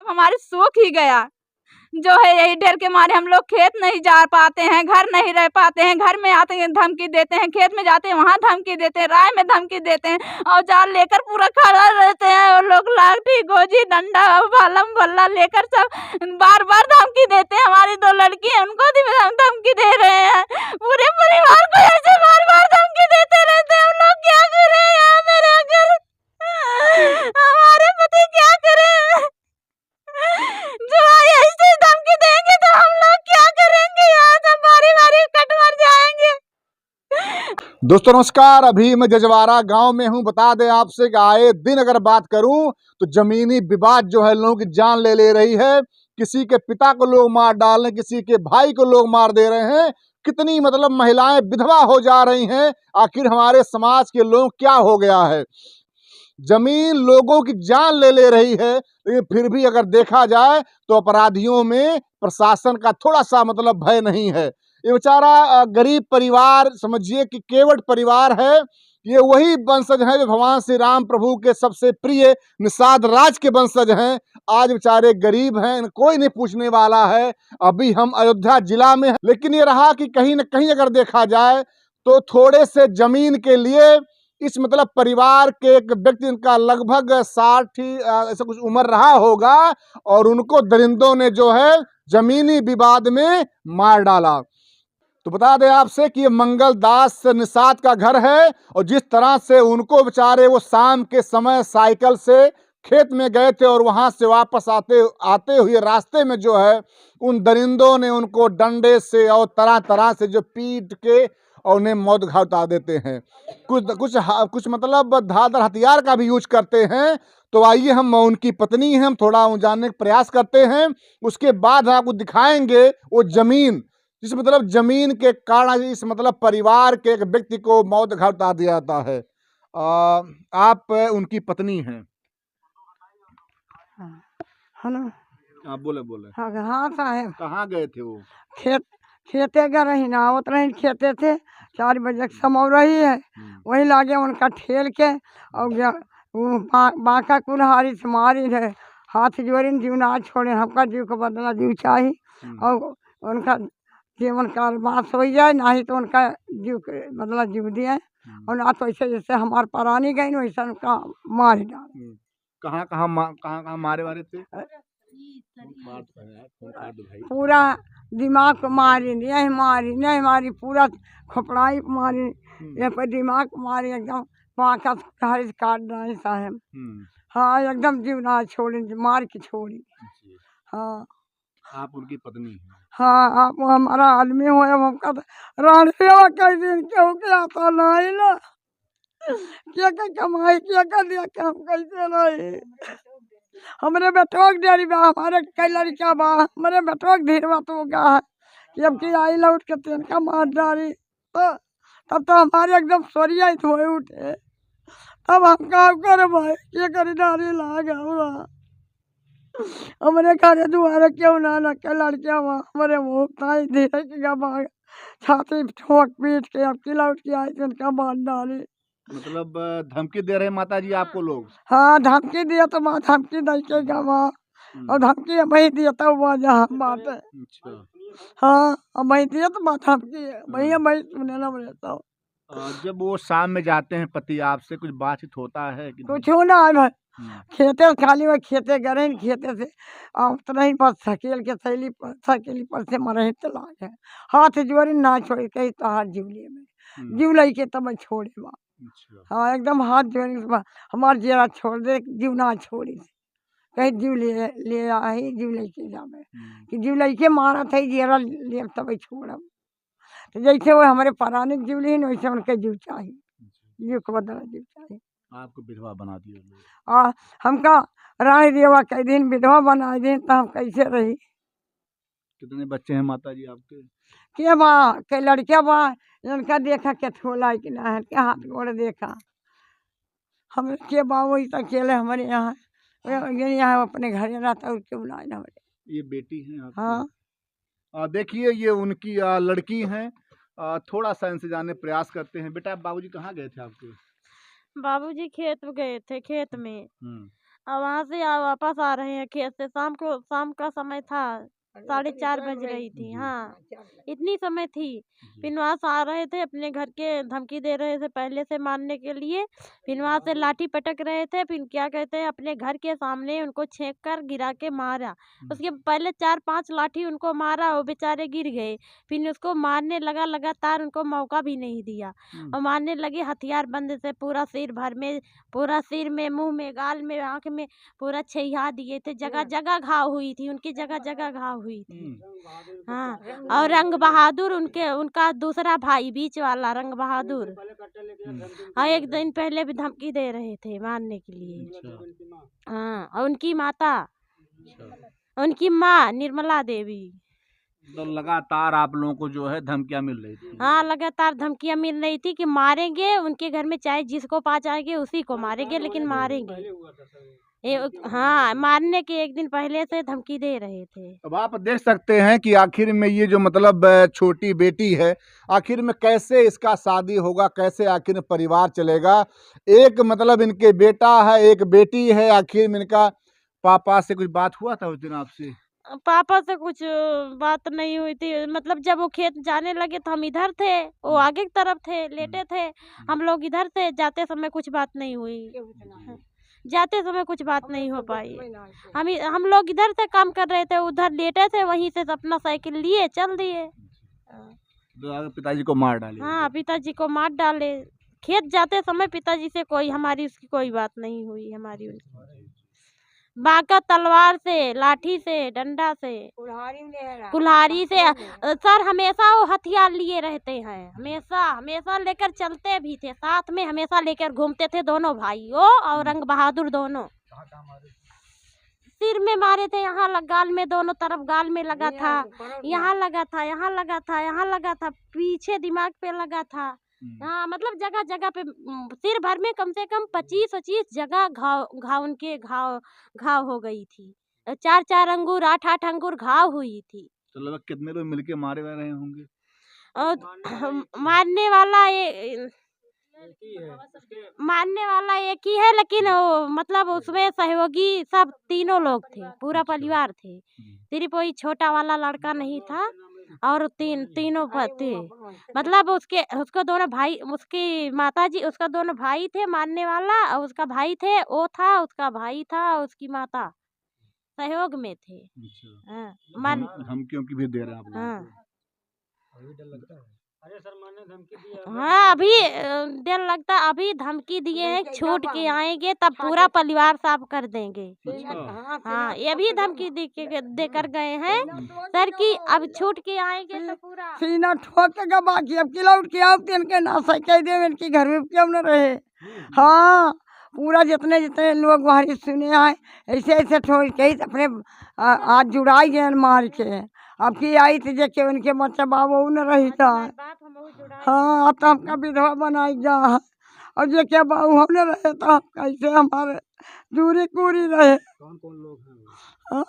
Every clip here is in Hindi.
हमारी सूख ही गया। जो है यही डर के मारे हम लोग खेत नहीं जा पाते हैं, घर नहीं रह पाते हैं। घर में आते हैं धमकी देते हैं, खेत में जाते हैं वहाँ धमकी देते हैं, राय में धमकी देते हैं, औजार लेकर पूरा खड़ा रहते हैं। और लोग लाठी गोजी डंडा भालम भल्ला लेकर सब बार बार धमकी देते हैं। हमारी 2 लड़की है, उनको भी धमकी दे रहे हैं। पूरे परिवार को ऐसे बार बार धमकी देते रहते हैं। हम लोग क्या करें यहाँ पे रहकर? हमारे पति क्या करें? जो ऐसे धमकी देंगे तो हम लोग क्या करेंगे? यहाँ सब बारी बारी कट मर जाएंगे। दोस्तों नमस्कार, अभी मैं जजवारा गांव में हूं। बता दें आपसे कि आए दिन अगर बात करूं तो जमीनी विवाद जो है लोगों की जान ले रही है। किसी के पिता को लोग मार डाल रहे हैं, किसी के भाई को लोग मार दे रहे हैं। कितनी मतलब महिलाएं विधवा हो जा रही हैं। आखिर हमारे समाज के लोग क्या हो गया है? जमीन लोगों की जान ले रही है, लेकिन फिर भी अगर देखा जाए तो अपराधियों में प्रशासन का थोड़ा सा मतलब भय नहीं है। ये बेचारा गरीब परिवार, समझिए कि केवट परिवार है। ये वही वंशज हैं जो भगवान श्री राम प्रभु के सबसे प्रिय निषाद राज के वंशज हैं। आज बेचारे गरीब हैं, कोई नहीं पूछने वाला है। अभी हम अयोध्या जिला में हैं, लेकिन ये रहा कि कहीं न कहीं अगर देखा जाए तो थोड़े से जमीन के लिए इस मतलब परिवार के एक व्यक्ति का लगभग 60 ऐसा कुछ उम्र रहा होगा, और उनको दरिंदों ने जो है जमीनी विवाद में मार डाला। तो बता दें आपसे कि ये मंगल दास निषाद का घर है, और जिस तरह से उनको बेचारे वो शाम के समय साइकिल से खेत में गए थे और वहां से वापस आते हुए रास्ते में जो है उन दरिंदों ने उनको डंडे से और तरह तरह से जो पीट के और उन्हें मौत घाटा देते हैं। कुछ मतलब धारदार हथियार का भी यूज करते हैं। तो आइए हम उनकी पत्नी हैं, हम थोड़ा जानने का प्रयास करते हैं। उसके बाद आपको दिखाएंगे वो जमीन, जिस मतलब जमीन के कारण इस मतलब परिवार के एक व्यक्ति को मौत घाटा दिया जाता है। आप उनकी पत्नी हैं। है ना? आप बोले। हाँ साहेब, कहाँ गए थे वो? खेते गए रही ना, आवत रही खेते थे। 4 बजे समो रही है, वही लागे उनका ठेल के और बांका कुल्हाड़ी से मारी है। हाथ जोड़ी जीव ना छोड़े, हमका जीव को बदला जीव चाहिए। और उनका जीवन काल बास हो जाए, ना ही तो उनका जीव बदला जीव दिए। और ना तो ऐसे जैसे हमारे परानी गई वैसा उनका मार डाल। कहाँ कहाँ मारे वारे थे? पूरा दिमाग को मारी, नहीं मारी पूरा खोपड़ाई मारी, ये पर दिमाग को मारी, एकदम पाँखा से काट डाली साहब। हाँ, एकदम जीव ना छोड़ी, मार के छोड़ी। हाँ, आप उनकी पत्नी हैं? हाँ, आप हमारा आदमी हो। अब हमका रानी कई दिन क्यों क्या तो नहीं ना, क्या कमाई क्या कर दिया, हम कैसे रहे? हमारे बेटोक डेरी बा, हमारे कई लड़का बा, हमारे बेटोक धीरवा तो गा है कि अब की आई लौट के तेन का मार डाली। तो तब तो हमारे एकदम सोरिया ही धोए उठे। अब हम काम करे भाई, क्या करी डाली लागा हुआ हमारे घर दुआरे क्यों ना के लड़कियां वहाँ हमारे मुँह ताई धीरे की गवा छाती ठोक पीट के अब की लौट के आई तेन का मार डाली। मतलब धमकी दे रहे माता जी आपको लोग? हाँ, धमकी दिया तो माँ धमकी दे के गवा, और धमकी वही दिया तो वो जहाँ बात है। हाँ, अब वही दिया तो बात धमकी है भैया, मैं सुने ना रहता हूँ। जब वो शाम में जाते हैं पति, आपसे कुछ बातचीत होता है कि कुछ हो ना है भाई? खेते खाली वो खेते गए, खेते से तो नहीं बस सकेली पर से मरे तो लागे हाथ जोड़ी ना छोड़ी, कहीं तो हाथ जीवली में जीव लई के तब छोड़े बा। हाँ, एकदम हाथ जोड़ी हमार जेरा छोड़ दे, जीव ना छोड़ी, कहीं जीव ले आई, जीव लेके जावे कि जीव लेके मारा था जेरा ले तब छोड़ब। तो जैसे वो हमारे परानिक जीव ली वैसे उनके जीव चाहिए, जीव को बदला जीव चाहिए। आपको विधवा बना दिया? हमका रानी देवा कई दिन विधवा बना दिन, तो हम कैसे रही? कितने बच्चे हैं माता जी आपके? के बा के लड़किया बा, लड़का देखा के थोला कि ना है, के हाथ गोड़ देखा हम के बा, वही तो अकेले हमारे यहाँ अपने घर रहता और क्यों ना हमारे। ये बेटी है आपकी? हाँ, देखिए ये उनकी लड़की हैं। थोड़ा सा इनसे जानने प्रयास करते हैं। बेटा बाबूजी कहाँ गए थे आपके? बाबूजी खेत गए थे, खेत में और वहाँ से वापस आ रहे हैं खेत से। शाम का समय था, 4:30 बज रही थी। हाँ, इतनी समय थी। फिर वहाँ से आ रहे थे, अपने घर के धमकी दे रहे थे पहले से मारने के लिए। फिर वहाँ से लाठी पटक रहे थे। फिर क्या कहते हैं, अपने घर के सामने उनको छेक कर गिरा के मारा। उसके पहले 4-5 लाठी उनको मारा, वो बेचारे गिर गए। फिर उसको मारने लगा लगातार, उनको मौका भी नहीं दिया और मारने लगे हथियार बंद से। पूरा सिर में, मुंह में, गाल में, आँख में पूरा छेहा दिए थे। जगह जगह घाव हुई थी उनकी, जगह जगह घाव हुई थी। हाँ, और रंग बहादुर उनका दूसरा भाई, बीच वाला रंग बहादुर, हाँ, एक दिन पहले भी धमकी दे रहे थे मारने के लिए। हाँ, और उनकी माँ निर्मला देवी। तो लगातार आप लोगों को जो है धमकियां मिल रही थी? हाँ, लगातार धमकियां मिल रही थी कि मारेंगे उनके घर में, चाहे जिसको पा जाएंगे उसी को मारेंगे, लेकिन मारेंगे। हाँ, मारने के एक दिन पहले से धमकी दे रहे थे। अब आप देख सकते हैं कि आखिर में ये जो मतलब छोटी बेटी है, आखिर में कैसे इसका शादी होगा, कैसे आखिर में परिवार चलेगा। एक मतलब इनके बेटा है, एक बेटी है। आखिर में इनका पापा से कुछ बात हुआ था उस दिन आपसे? पापा से कुछ बात नहीं हुई थी। मतलब जब वो खेत जाने लगे तो हम इधर थे, वो आगे की तरफ थे, लेटे थे। हम लोग इधर थे, जाते समय कुछ बात नहीं हुई। जाते समय कुछ बात नहीं हो पाई। हम लोग इधर से काम कर रहे थे, उधर लेटे थे, वहीं से अपना साइकिल लिए चल दिए। तो आगे पिताजी को मार डाले? हाँ, पिताजी को मार डाले। खेत जाते समय पिताजी से उसकी कोई बात नहीं हुई, हमारी उनकी। बाका तलवार से, लाठी से, डंडा से, कुल्हाड़ी से। सर हमेशा वो हथियार लिए रहते हैं, हमेशा लेकर चलते भी थे, साथ में हमेशा लेकर घूमते थे दोनों भाइयों और रंग बहादुर दोनों। सिर में मारे थे, यहाँ गाल में, दोनों तरफ गाल में लगा था, यहाँ लगा था, यहाँ लगा था, यहाँ लगा था, पीछे दिमाग पे लगा था। हाँ, मतलब जगह जगह पे सिर भर में कम से कम 25-25 जगह घाव हो गई थी। 4-4 अंगूर, 8-8 अंगूर घाव हुई थी। तो लगभग कितने लोग मिलके मारे रहे होंगे? और मारने वाला एक ही है, लेकिन वो मतलब उसमें सहयोगी सब तीनों लोग थे, पूरा परिवार थे। सिर्फ वही छोटा वाला लड़का नहीं था और तीनों थे। मतलब उसको दोनों भाई, उसकी माताजी, उसका दोनों भाई थे मारने वाला, और उसका भाई थे, वो था, उसका भाई था, उसकी माता सहयोग में थे। हाँ, धमकियों की भी दे रहे हैं आप लोग? हाँ, हाँ, अभी डर लगता, अभी धमकी दिए हैं, छूट के आएंगे तब पूरा परिवार साफ कर देंगे। हाँ, ये भी धमकी देकर गए हैं सर कि अब छूट के आएंगे तो पूरा सीना ठोकेगा। बाकी अब किलौट के आओ इनके ना सके दे, इनके घर में क्यों न रहे। हाँ, पूरा जितने जितने लोग वहाँ सुने आए, ऐसे ऐसे ठोक के अपने आज जुड़ाई गए मार के। अब की आई थी जे के उनके बच्चा बाबू न रही था। हाँ, तो हमका विधवा बनाई जा, और जे के बाबू हम न रहे तो कैसे हमारे दूरी पूरी रहे। कौन लोग हैं?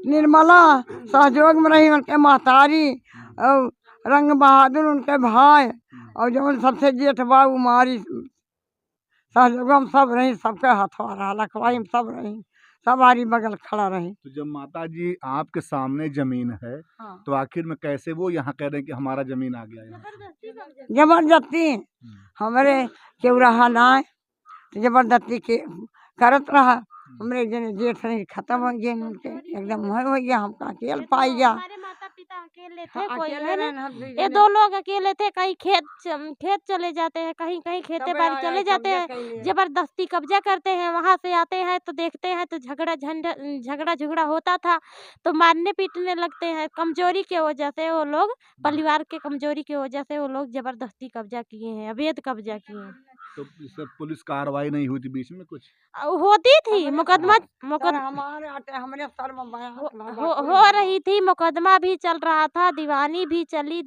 निर्मला सहयोग में रही, उनके महतारी और रंग बहादुर उनके भाई, और जो सबसे जेठ बाबू मारी सहयोग में सब रही, सबके हथवारा लखवाई में सब रही, सवारी बगल खड़ा रही। तो जब माता जी आपके सामने जमीन है, हाँ, तो आखिर में कैसे वो यहाँ कह रहे हैं कि हमारा जमीन आ गया? जबरदस्ती हमारे क्यों रहा ना, तो जबरदस्ती के करत रहा। हमरे जने जेठ नहीं खत्म हो गए, उनके एकदम हो गया, हम अकेले पाई गया। हमारे माता पिता अकेले थे, कोई है ना, ये 2 लोग अकेले थे। कहीं खेत चले जाते हैं, कहीं खेते बाड़ी चले जाते हैं, जबरदस्ती कब्जा करते हैं। वहां से आते हैं तो देखते हैं तो झगड़ा होता था, तो मारने पीटने लगते हैं। कमजोरी के वजह से वो लोग, परिवार के कमजोरी की वजह से वो लोग जबरदस्ती कब्जा किए हैं, अवैध कब्जा किए हैं। तो सब पुलिस कार्रवाई नहीं हुई थी बीच में कुछ? होती थी, मुकदमा हमारे सर में हो रही थी, मुकदमा भी चल रहा था, दीवानी भी चली।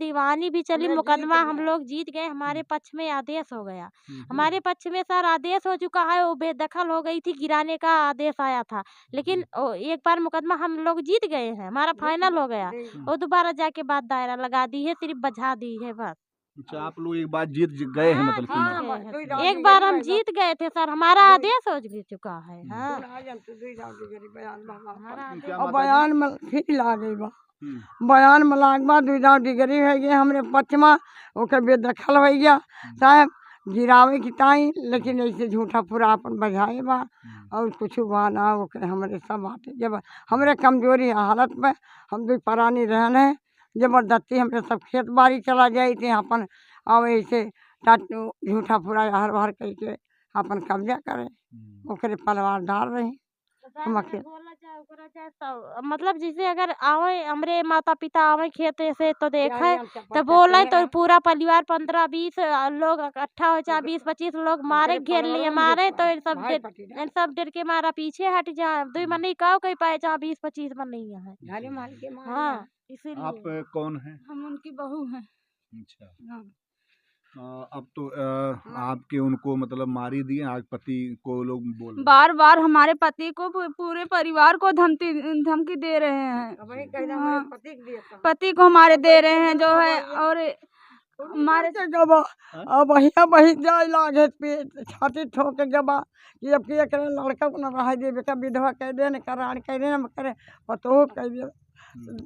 मुकदमा हम लोग जीत गए, हमारे पक्ष में आदेश हो गया। हमारे पक्ष में सर आदेश हो चुका है, वो बेदखल हो गई थी, गिराने का आदेश आया था, लेकिन एक बार मुकदमा हम लोग जीत गए हैं, हमारा फाइनल हो गया। वो दोबारा जाके बात दायरा लगा दी है, सिर्फ बजा दी है बस। अच्छा, आप लोग एक बार जीत गए हैं मतलब हाँ, चुनाव? हाँ, एक बार हम जीत गए थे सर, हमारा आदेश हो चुका है। हाँ, हमारा क्या और माता जी? बयान में फिर ला गई बा हम्म, बयान में लाग बाद विदाउट डिग्री है गए हमरे पचमा ओके बेदखल हो गया साहब गिरावे की ताई लेकिन ऐसे झूठा पूरा अपन बजाए बा और कुछ बा ना ओके हमरे सब आते जब हमरे कमजोरी हालत में हम भी परानी रहने जबरदस्ती हमरे सब खेत बाड़ी चला जाए थे अपन और ऐसे झूठा पूरा हर भर करके अपन कब्जा करे ओकरे परिवार डाल रहे हम अकेले बोला जाए ओकरा जाए तो मतलब जैसे अगर आवे हमरे माता पिता आवे खेत से तो देखे तो बोले तो पूरा परिवार 15-20 लोग इकट्ठा हो जाए 20-25 लोग मारे घेर लिए मारे तो इन सब डर के मारा पीछे हट जाए दो मन नहीं कहो कहीं पाए जहाँ 20-25 मन नहीं है। हाँ आप इसीलिए कौन हैं? हम उनकी बहू हैं। अच्छा, हाँ। अब तो आपके उनको मतलब मारी दिए, आज पति को लोग बोल रहे हैं। बार बार हमारे पति को पूरे परिवार को धमकी दे रहे हैं। हाँ, पति को हमारे दे रहे हैं जो है और हमारे गबा अब बढ़िया बही जाए लागे पे छाती ठोक के गबा कि अब के करे लड़का को न रह देवे का विधवा कह दे न करार कह दे न करे पतो कह दे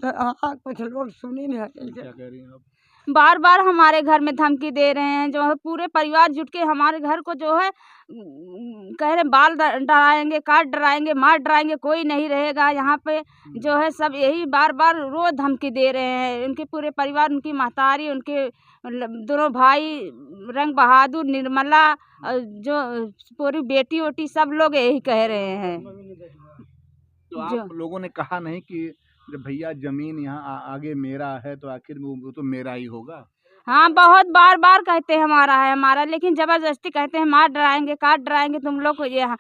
हाँ कुछ लोग सुनी नहीं क्या कह रही हैं आप? बार बार हमारे घर में धमकी दे रहे हैं जो है पूरे परिवार जुट के हमारे घर को जो है कह रहे बाल डराएंगे काट डराएंगे मार डराएंगे कोई नहीं रहेगा यहाँ पे जो है सब यही बार बार रोज धमकी दे रहे हैं। उनके पूरे परिवार उनकी महतारी उनके दोनों भाई रंग बहादुर निर्मला जो पूरी बेटी वोटी सब लोग यही कह रहे हैं। तो आप लोगों ने कहा नहीं कि जब भैया जमीन यहाँ आगे मेरा है तो आखिर वो तो मेरा ही होगा? हाँ, बहुत बार बार कहते हैं हमारा है हमारा, लेकिन ज़बरदस्ती कहते हैं मार डराएंगे काट डराएंगे तुम लोग को यहाँ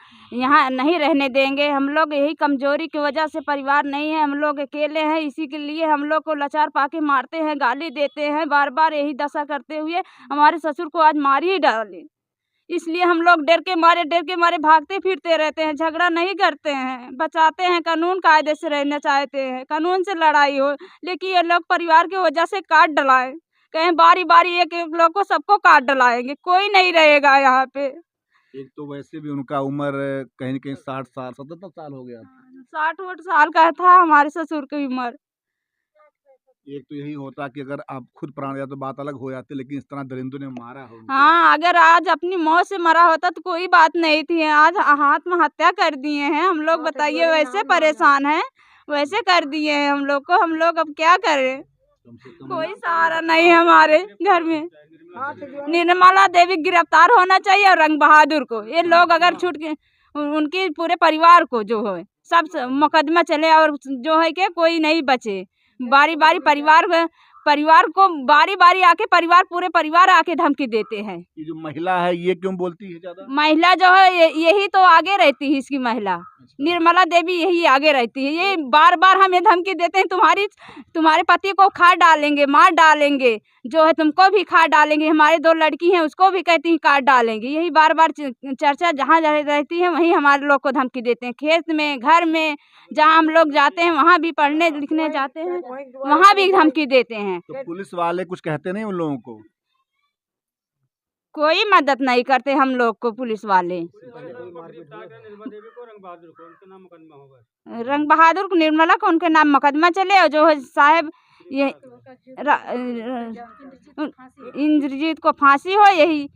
नहीं रहने देंगे। हम लोग यही कमजोरी की वजह से परिवार नहीं है, हम लोग अकेले हैं, इसी के लिए हम लोग को लाचार पाके मारते हैं गाली देते हैं। बार बार यही दशा करते हुए हमारे ससुर को आज मार ही डाले। इसलिए हम लोग डर के मारे भागते फिरते रहते हैं, झगड़ा नहीं करते हैं, बचाते हैं, कानून कायदे से रहना चाहते हैं, कानून से लड़ाई हो। लेकिन ये लोग परिवार की वजह से काट डलाए, कहें बारी बारी एक एक लोग को सबको काट डलाएंगे, कोई नहीं रहेगा यहाँ पे। एक तो वैसे भी उनका उम्र कहीं न कहीं 60 साल 77 साल हो गया। 60 साल का था हमारे ससुर की उम्र। एक तो यही होता कि अगर आप खुद प्राण जाते तो बात अलग हो जाती, लेकिन इस तरह दरिंदों ने मारा हो। हाँ, अगर आज अपनी मौत से मरा होता तो कोई बात नहीं थी, आज आत्महत्या कर दिए हैं हम लोग। बताइए वैसे परेशान हैं, वैसे कर दिए हैं हम लोग को। हम लोग अब क्या करें, कोई सहारा नहीं है हमारे घर में। निर्मला देवी गिरफ्तार होना चाहिए और रंग बहादुर को, ये लोग अगर छूट के उनके पूरे परिवार को जो है सब मुकदमा चले और जो है कि कोई नहीं बचे। बारी बारी परिवार को बारी बारी आके पूरे परिवार आके धमकी देते हैं। ये जो महिला है ये क्यों बोलती है ज्यादा? महिला जो है यही तो आगे रहती है, इसकी महिला निर्मला देवी यही आगे रहती है। ये बार बार हमें धमकी देते हैं तुम्हारे पति को खा डालेंगे मार डालेंगे, जो है तुमको भी खा डालेंगे, हमारे 2 लड़की हैं उसको भी कहती हैं काट डालेंगे। यही बार बार चर्चा जहाँ रहती है वहीं हमारे लोग को धमकी देते हैं। खेत में घर में जहाँ हम लोग जाते हैं वहाँ भी पढ़ने लिखने जाते हैं वहाँ भी धमकी देते हैं। तो पुलिस वाले कुछ कहते नहीं उन लोगों को? कोई मदद नहीं करते हम लोग को पुलिस वाले। रंग बहादुर को निर्मला को उनके नाम मुकदमा चले और जो है साहब ये इंद्रजीत को फांसी हो, यही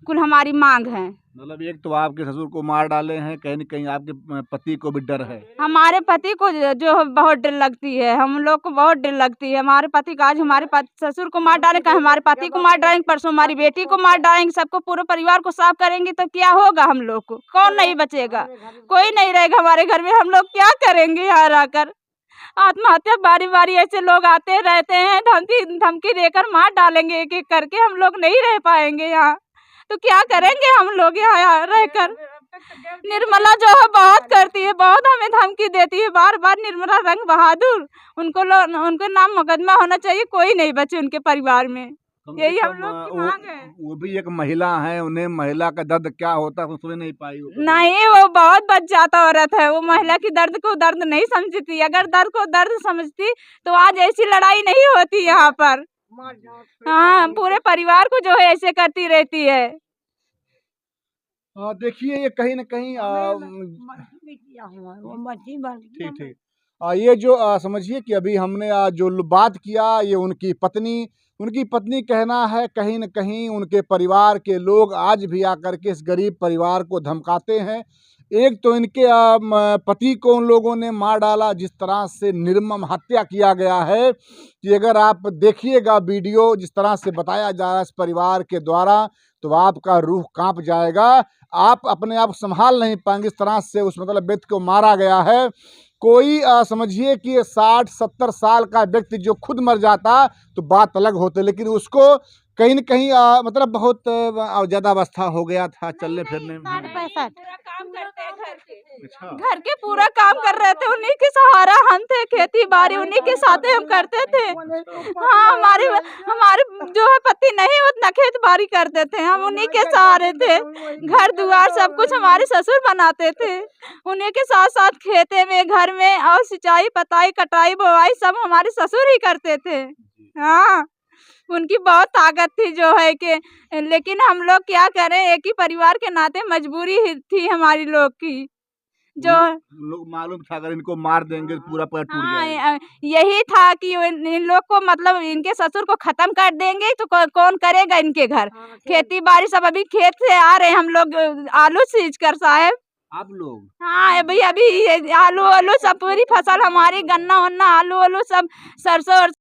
कुल हमारी मांग है। मतलब एक तो आपके ससुर को मार डाले हैं, कहीं न कहीं आपके पति को भी डर है। हमारे पति को जो है बहुत डर लगती है, हम लोग को बहुत डर लगती है। हमारे पति का आज हमारे ससुर को मार डाले, कहीं हमारे पति को मार डालेंगे, परसों हमारी बेटी को मार डालेंगे, सबको पूरे परिवार को साफ करेंगे तो क्या होगा हम लोग को? कौन नहीं बचेगा? कोई नहीं रहेगा हमारे घर में। हम लोग क्या करेंगे यहाँ रहकर? आत्महत्या बारी बारी ऐसे लोग आते रहते हैं, धमकी देकर मार डालेंगे एक एक करके। हम लोग नहीं रह पाएंगे यहाँ, तो क्या करेंगे हम लोग यहाँ रहकर? निर्मला जो है बहुत करती है, बहुत हमें धमकी देती है बार बार। निर्मला रंग बहादुर उनके नाम मुकदमा होना चाहिए, कोई नहीं बचे उनके परिवार में, यही हम लोग की मांग है। वो भी एक महिला है, उन्हें महिला का दर्द क्या होता है सुन नहीं पाई हो? नहीं, वो बहुत बच जाता औरत है, वो महिला की दर्द को दर्द नहीं समझती। अगर दर्द को दर्द समझती तो आज ऐसी लड़ाई नहीं होती यहाँ पर। हाँ, पूरे परिवार को जो है ऐसे करती रहती है। देखिए ये कहीं न कहीं ठीक, ठीक। ये जो समझिए कि अभी हमने जो बात किया ये उनकी पत्नी कहना है कहीं न कहीं उनके परिवार के लोग आज भी आकर के इस गरीब परिवार को धमकाते हैं। एक तो इनके पति को उन लोगों ने मार डाला, जिस तरह से निर्मम हत्या किया गया है कि अगर आप देखिएगा वीडियो जिस तरह से बताया जा रहा है इस परिवार के द्वारा, तो आपका रूह काँप जाएगा। आप अपने आप को संभाल नहीं पाएँगे, इस तरह से उस मतलब व्यक्ति को मारा गया है। कोई समझिए कि 60-70 साल का व्यक्ति जो खुद मर जाता तो बात अलग होती, लेकिन उसको कहीं न कहीं मतलब बहुत ज़्यादा अवस्था हो गया था चलने फिरने में। 60-65 पूरा काम करते हैं घर के। अच्छा। घर के पूरा काम कर रहे थे, उन्हीं के सहारा हम थे, खेती बाड़ी उन्हीं के साथ हम करते थे। हाँ, हमारे जो है पति नहीं उतना खेती बाड़ी करते थे, हम उन्हीं के सहारे थे। घर दुआर सब कुछ हमारे ससुर बनाते थे, उन्हीं के साथ साथ खेते में घर में और सिंचाई पताई कटाई बुवाई सब हमारे ससुर ही करते थे। हाँ, उनकी बहुत ताकत थी जो है कि, लेकिन हम लोग क्या करें, एक ही परिवार के नाते मजबूरी ही थी हमारी लोग की जो लोग मालूम था अगर इनको मार देंगे तो पूरा टूट जाएगा। हाँ, यही था कि इन लोग को मतलब इनके ससुर को खत्म कर देंगे तो कौन करेगा इनके घर खेती बाड़ी। सब अभी खेत से आ रहे हम लोग आलू सींच कर साहब। आप लोग? हाँ, अभी आलू सब पूरी फसल हमारी गन्ना वन्ना आलू सब सरसों और